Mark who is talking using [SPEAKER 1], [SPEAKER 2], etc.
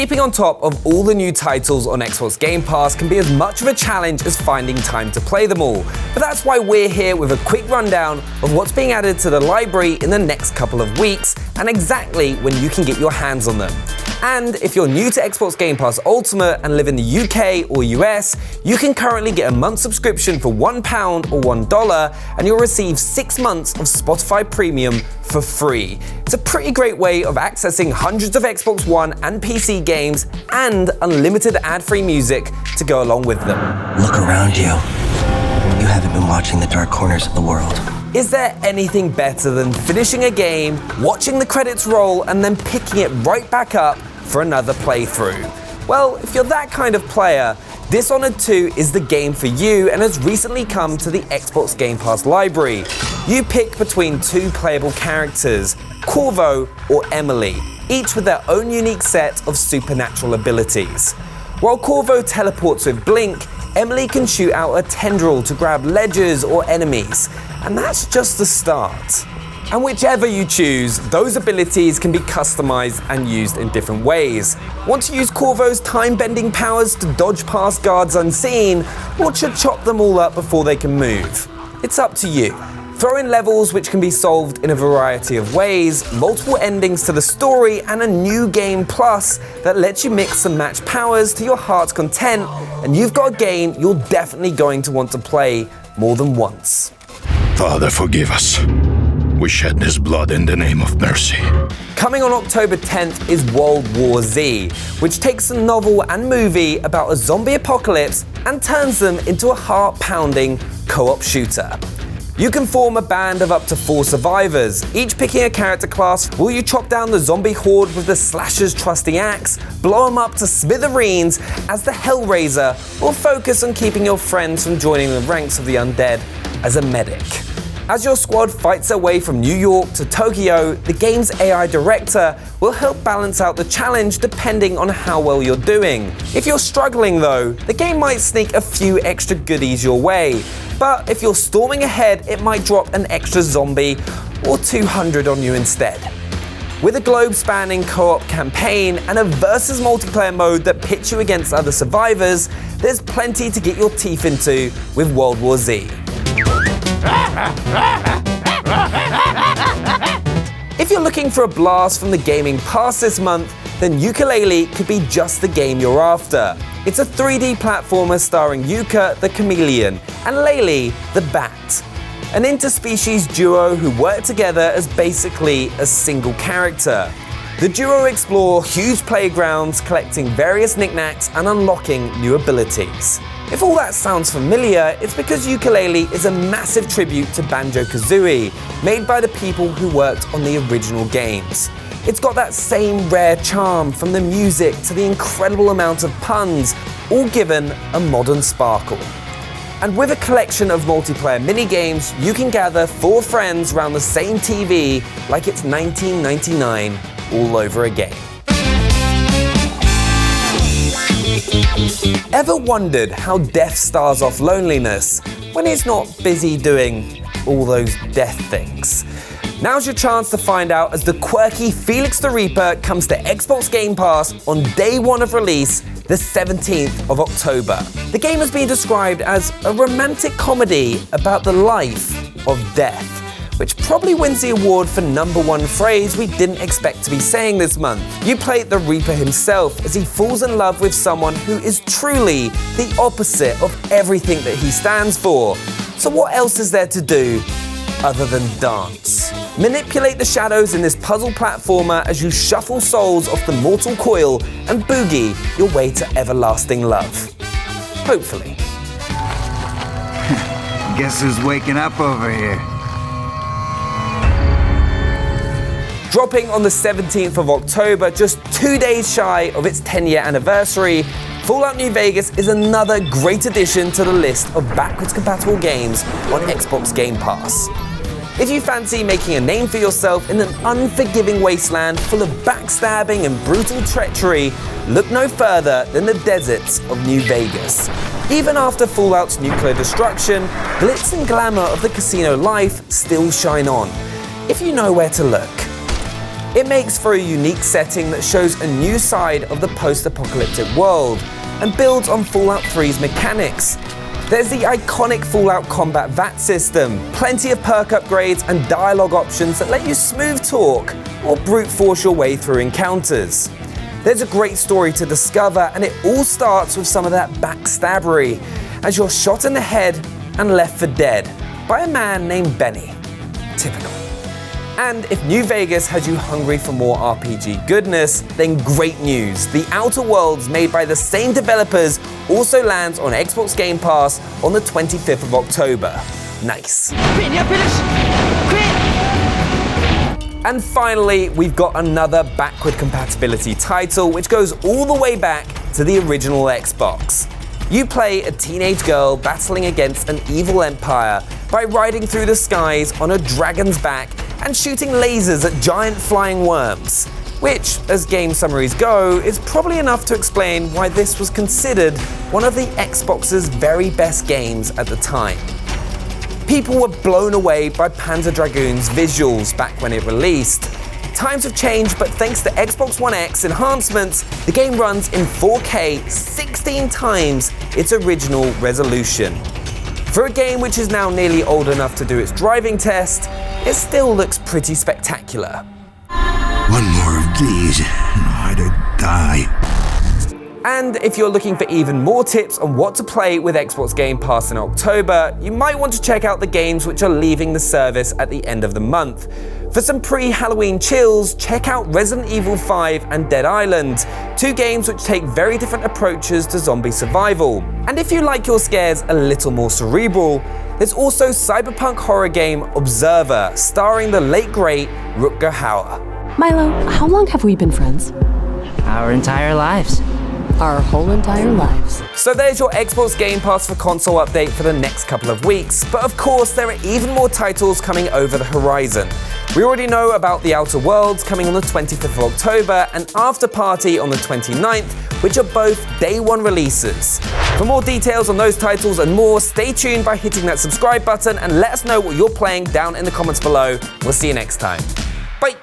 [SPEAKER 1] keeping on top of all the new titles on Xbox Game Pass can be as much of a challenge as finding time to play them all. But that's why we're here with a quick rundown of what's being added to the library in the next couple of weeks and exactly when you can get your hands on them. And if you're new to Xbox Game Pass Ultimate and live in the UK or US, you can currently get a month subscription for £1 or $1 and you'll receive 6 months of Spotify Premium for free. It's a pretty great way of accessing hundreds of Xbox One and PC games and unlimited ad-free music to go along with them.
[SPEAKER 2] Look around you. You haven't been watching the dark corners of the world.
[SPEAKER 1] Is there anything better than finishing a game, watching the credits roll, and then picking it right back up for another playthrough? Well, if you're that kind of player, Dishonored 2 is the game for you and has recently come to the Xbox Game Pass library. You pick between 2 playable characters, Corvo or Emily, each with their own unique set of supernatural abilities. While Corvo teleports with Blink, Emily can shoot out a tendril to grab ledges or enemies, and that's just the start. And whichever you choose, those abilities can be customized and used in different ways. Want to use Corvo's time-bending powers to dodge past guards unseen, or to chop them all up before they can move? It's up to you. Throw in levels which can be solved in a variety of ways, multiple endings to the story, and a new game plus that lets you mix and match powers to your heart's content, and you've got a game you're definitely going to want to play more than once.
[SPEAKER 3] Father, forgive us. We shed his blood in the name of mercy.
[SPEAKER 1] Coming on October 10th is World War Z, which takes a novel and movie about a zombie apocalypse and turns them into a heart-pounding co-op shooter. You can form a band of up to 4 survivors, each picking a character class. Will you chop down the zombie horde with the slasher's trusty axe, blow them up to smithereens as the Hellraiser, or focus on keeping your friends from joining the ranks of the undead as a medic? As your squad fights their way from New York to Tokyo, the game's AI director will help balance out the challenge depending on how well you're doing. If you're struggling though, the game might sneak a few extra goodies your way. But if you're storming ahead, it might drop an extra zombie or 200 on you instead. With a globe-spanning co-op campaign and a versus multiplayer mode that pits you against other survivors, there's plenty to get your teeth into with World War Z. If you're looking for a blast from the gaming past this month, then Yooka-Laylee could be just the game you're after. It's a 3D platformer starring Yooka the chameleon and Laylee the bat, an interspecies duo who work together as basically a single character. The duo explore huge playgrounds, collecting various knickknacks and unlocking new abilities. If all that sounds familiar, it's because Yooka-Laylee is a massive tribute to Banjo-Kazooie, made by the people who worked on the original games. It's got that same rare charm, from the music to the incredible amount of puns, all given a modern sparkle. And with a collection of multiplayer minigames, you can gather 4 friends around the same TV like it's 1999 all over again. Ever wondered how death stars off loneliness when it's not busy doing all those death things? Now's your chance to find out as the quirky Felix the Reaper comes to Xbox Game Pass on day 1 of release, the 17th of October. The game has been described as a romantic comedy about the life of death, which probably wins the award for #1 phrase we didn't expect to be saying this month. You play the Reaper himself as he falls in love with someone who is truly the opposite of everything that he stands for. So what else is there to do other than dance? Manipulate the shadows in this puzzle platformer as you shuffle souls off the mortal coil and boogie your way to everlasting love. Hopefully.
[SPEAKER 4] Guess who's waking up over here?
[SPEAKER 1] Dropping on the 17th of October, just 2 days shy of its 10-year anniversary, Fallout New Vegas is another great addition to the list of backwards compatible games on Xbox Game Pass. If you fancy making a name for yourself in an unforgiving wasteland full of backstabbing and brutal treachery, look no further than the deserts of New Vegas. Even after Fallout's nuclear destruction, glitz and glamour of the casino life still shine on, if you know where to look. It makes for a unique setting that shows a new side of the post-apocalyptic world and builds on Fallout 3's mechanics. There's the iconic Fallout combat VAT system, plenty of perk upgrades and dialogue options that let you smooth talk or brute force your way through encounters. There's a great story to discover, and it all starts with some of that backstabbery, as you're shot in the head and left for dead by a man named Benny. Typical. And if New Vegas has you hungry for more RPG goodness, then great news. The Outer Worlds, made by the same developers, also lands on Xbox Game Pass on the 25th of October. Nice. And finally, we've got another backward compatibility title, which goes all the way back to the original Xbox. You play a teenage girl battling against an evil empire by riding through the skies on a dragon's back and shooting lasers at giant flying worms, which, as game summaries go, is probably enough to explain why this was considered one of the Xbox's very best games at the time. People were blown away by Panzer Dragoon's visuals back when it released. Times have changed, but thanks to Xbox One X enhancements, the game runs in 4K 16 times its original resolution. For a game which is now nearly old enough to do its driving test, it still looks pretty spectacular.
[SPEAKER 3] One more of these, and I'd die.
[SPEAKER 1] And if you're looking for even more tips on what to play with Xbox Game Pass in October, you might want to check out the games which are leaving the service at the end of the month. For some pre-Halloween chills, check out Resident Evil 5 and Dead Island, two games which take very different approaches to zombie survival. And if you like your scares a little more cerebral, there's also cyberpunk horror game Observer, starring the late great Rutger Hauer.
[SPEAKER 5] Milo, how long have we been friends?
[SPEAKER 6] Our entire lives.
[SPEAKER 5] Our whole entire lives.
[SPEAKER 1] So there's your Xbox Game Pass for console update for the next couple of weeks, but of course there are even more titles coming over the horizon. We already know about The Outer Worlds coming on the 25th of October and After Party on the 29th, which are both day one releases. For more details on those titles and more, stay tuned by hitting that subscribe button and let us know what you're playing down in the comments below. We'll see you next time. Bye!